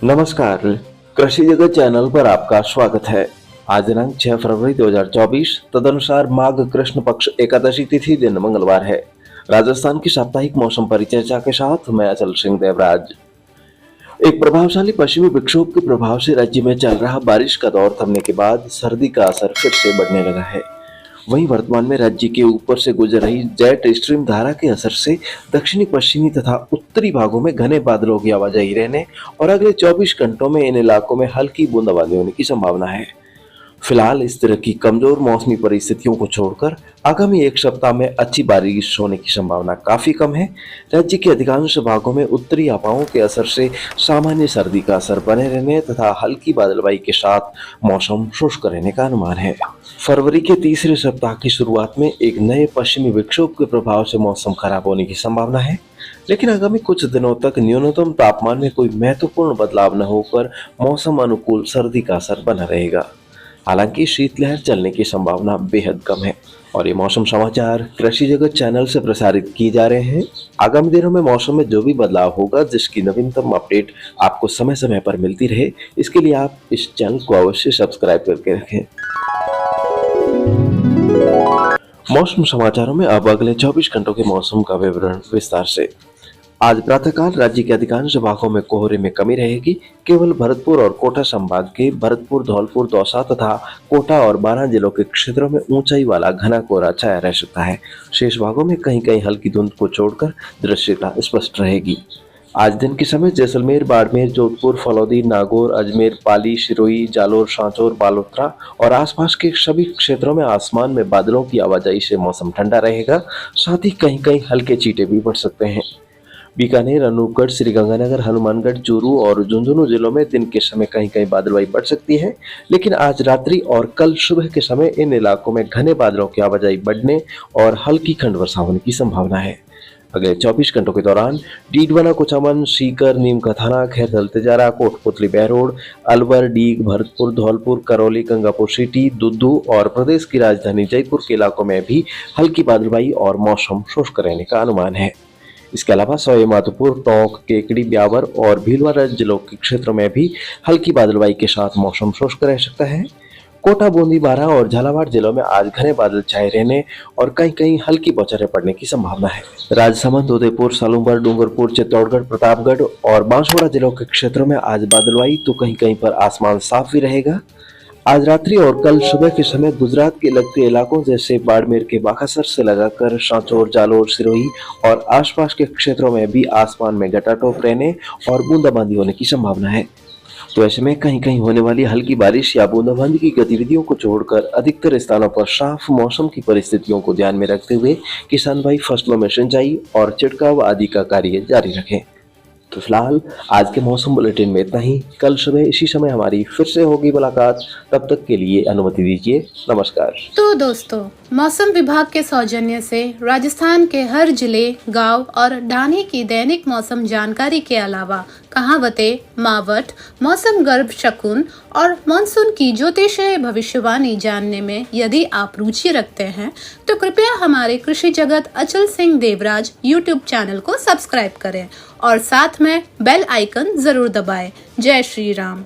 नमस्कार, कृषि जगत चैनल पर आपका स्वागत है। आज दिनांक 6 फरवरी 2024, तदनुसार माघ कृष्ण पक्ष एकादशी तिथि दिन मंगलवार है। राजस्थान की साप्ताहिक मौसम परिचर्चा के साथ मैं अचल सिंह देवराज। एक प्रभावशाली पश्चिमी विक्षोभ के प्रभाव से राज्य में चल रहा बारिश का दौर थमने के बाद सर्दी का असर फिर से बढ़ने लगा है। वहीं वर्तमान में राज्य के ऊपर से गुजर रही जेट स्ट्रीम धारा के असर से दक्षिणी पश्चिमी तथा उत्तरी भागों में घने बादलों की आवाजाही रहने और अगले 24 घंटों में इन इलाकों में हल्की बूंदाबांदी होने की संभावना है। फिलहाल इस तरह की कमजोर मौसमी परिस्थितियों को छोड़कर आगामी एक सप्ताह में अच्छी बारिश होने की संभावना काफी कम है। राज्य के अधिकांश भागों में उत्तरी हवाओं के असर से सामान्य सर्दी का असर बने रहने तथा हल्की बादलबाई के साथ मौसम शुष्क रहने का अनुमान है। फरवरी के तीसरे सप्ताह की शुरुआत में एक नए पश्चिमी विक्षोभ के प्रभाव से मौसम खराब होने की संभावना है, लेकिन आगामी कुछ दिनों तक न्यूनतम तापमान में कोई महत्वपूर्ण बदलाव न होकर मौसम अनुकूल सर्दी का असर बना रहेगा। हालांकि शीतलहर चलने की संभावना बेहद कम है। और ये मौसम समाचार कृषि जगत चैनल से प्रसारित किए जा रहे हैं। आगामी दिनों में मौसम में जो भी बदलाव होगा, जिसकी नवीनतम अपडेट आपको समय समय पर मिलती रहे, इसके लिए आप इस चैनल को अवश्य सब्सक्राइब करके रखें। मौसम समाचारों में अब अगले 24 घंटों के मौसम का विवरण विस्तार से। आज प्रातःकाल राज्य के अधिकांश भागों में कोहरे में कमी रहेगी। केवल भरतपुर और कोटा संभाग के भरतपुर, धौलपुर, दौसा तथा कोटा और बारां जिलों के क्षेत्रों में ऊंचाई वाला घना कोहरा छाया रह सकता है। शेष भागों में कहीं कहीं हल्की धुंध को छोड़कर दृश्यता स्पष्ट रहेगी। आज दिन के समय जैसलमेर, बाड़मेर, जोधपुर, फलौदी, नागौर, अजमेर, पाली, सिरोही, जालोर, सांचौर, बालोतरा और आसपास के सभी क्षेत्रों में आसमान में बादलों की आवाजाही से मौसम ठंडा रहेगा। साथ ही कहीं कहीं हल्के छींटे भी पड़ सकते हैं। बीकानेर, अनूपगढ़, श्रीगंगानगर, हनुमानगढ़, चूरू और झुंझुनू जिलों में दिन के समय कहीं कहीं बादलबाई बढ़ सकती है, लेकिन आज रात्रि और कल सुबह के समय इन इलाकों में घने बादलों की आवाजाही बढ़ने और हल्की खंड वर्षा होने की संभावना है। अगले 24 घंटों के दौरान डीडवाना, कुचामन, सीकर, नीमकाथाना, खैरथल, तिजारा, कोटपुतली, बहरोड, अलवर, डीग, भरतपुर, धौलपुर, करौली, गंगापुर सिटी, दुद्दू और प्रदेश की राजधानी जयपुर के इलाकों में भी हल्की बादलबाई और मौसम शुष्क रहने का अनुमान है। इसके अलावा सवाई माधोपुर, टोंक, केकड़ी, ब्यावर और भीलवाड़ा जिलों के क्षेत्रों में भी हल्की बादलबाई के साथ मौसम शुष्क रह सकता है। कोटा, बूंदी, बारां और झालावाड़ जिलों में आज घने बादल छाए रहने और कहीं कहीं हल्की बौछारें पड़ने की संभावना है। राजसमंद, उदयपुर, सालूंबर, डूंगरपुर, चित्तौड़गढ़, प्रतापगढ़ और बांसवाड़ा जिलों के क्षेत्रों में आज बादलबाई तो कहीं कहीं पर आसमान साफ भी रहेगा। आज रात्रि और कल सुबह के समय गुजरात के लगते इलाकों जैसे बाड़मेर के बाकासर से लगाकर सांचौर, जालोर, सिरोही और आसपास के क्षेत्रों में भी आसमान में घटाटोप रहने और बूंदाबांदी होने की संभावना है। तो ऐसे में कहीं कहीं होने वाली हल्की बारिश या बूंदाबांदी की गतिविधियों को छोड़कर अधिकतर स्थानों पर साफ मौसम की परिस्थितियों को ध्यान में रखते हुए किसान भाई फसलों में सिंचाई और छिड़काव आदि का कार्य जारी रखें। तो फिलहाल आज के मौसम बुलेटिन में इतना ही। कल सुबह इसी समय हमारी फिर से होगी मुलाकात। तब तक के लिए अनुमति दीजिए। नमस्कार। तो दोस्तों, मौसम विभाग के सौजन्य से राजस्थान के हर जिले, गांव और ढाणी की दैनिक मौसम जानकारी के अलावा कहावतें, मावट, मौसम गर्भ शकुन और मानसून की ज्योतिषीय भविष्यवाणी जानने में यदि आप रुचि रखते हैं तो कृपया हमारे कृषि जगत अचल सिंह देवराज यूट्यूब चैनल को सब्सक्राइब करें और साथ में बेल आइकन जरूर दबाएं। जय श्री राम।